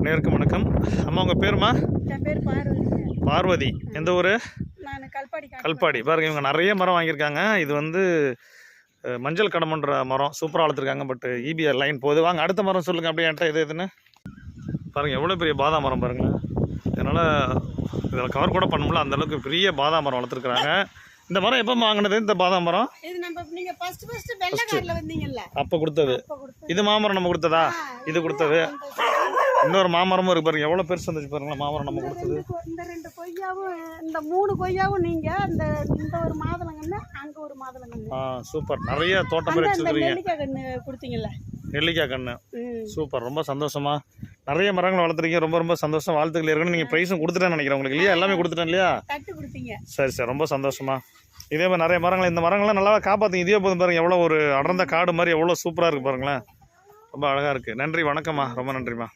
அனைவருக்கும் வணக்கம். அம்மா உங்கள் பேருமா? என் பேர் பார்வதி. பார்வதி. எந்த ஊர்? நான் கல்பாடி. கல்பாடி. பாருங்க, இவங்க நிறைய மரம் வாங்கியிருக்காங்க. இது வந்து மஞ்சள் கடமன்ற மரம் சூப்பராக வளர்த்துருக்காங்க. பட் இபிஆர் லைன் போகுது. வாங்க அடுத்த மரம் சொல்லுங்கள் அப்படியே என்கிட்ட இது எதுன்னு. பாருங்கள் எவ்வளோ பெரிய பாதாம் மரம் பாருங்கள். இதனால் இதில் கவர் கூட பண்ண முடியல, அந்தளவுக்கு பெரிய பாதாம் மரம் வளர்த்துருக்குறாங்க. இந்த மரம் எப்போ வாங்கினது? இந்த பாதாம் மரம் இது நம்ம நீங்க ஃபர்ஸ்ட் வெள்ளை கார்ல வந்தீங்கல்ல அப்போ கொடுத்தது. இது மாமரம் நம்ம கொடுத்ததா? இது கொடுத்தது. இன்னொரு மாமரமும் இருக்கு பாருங்க, எவ்வளோ பெருசு வந்துச்சு பாருங்களா மாமரம் நம்ம கொடுத்தது. இந்த 2 கொய்யாவும் இந்த 3 கொய்யாவும் நீங்க இந்த ஒரு மாதுளங்கன்னு அங்க ஒரு மாதுளங்கன்னு. சூப்பர். நிறைய தோட்டம் மாதிரி வச்சிருக்கீங்க. நெல்லிக்காய் கண்ணு கொடுத்தீங்கல்ல, நெல்லிக்காய் கண்ணு. சூப்பர், ரொம்ப சந்தோஷமா. நிறைய மரங்கள் வளர்த்துறீங்க, ரொம்ப ரொம்ப சந்தோஷம். வாழ்த்துக்கள் இருக்கணும். நீங்கள் ப்ரைஸும் கொடுத்துட்டேன்னு நினைக்கிறேன் உங்களுக்கு இல்லையா? எல்லாமே கொடுத்துட்டேன் இல்லையா? தட்டு கொடுத்தீங்க. சரி சரி, ரொம்ப சந்தோஷமா. இதே மாதிரி நிறைய மரங்கள், இந்த மரங்கள்லாம் நல்லா காப்பாற்றுங்க. இதே போதும் பாருங்கள், எவ்வளோ ஒரு அடர்ந்த காடு மாதிரி எவ்வளோ சூப்பராக இருக்குது பாருங்களேன். ரொம்ப அழகாக இருக்குது. நன்றி, வணக்கம்மா. ரொம்ப நன்றிம்மா.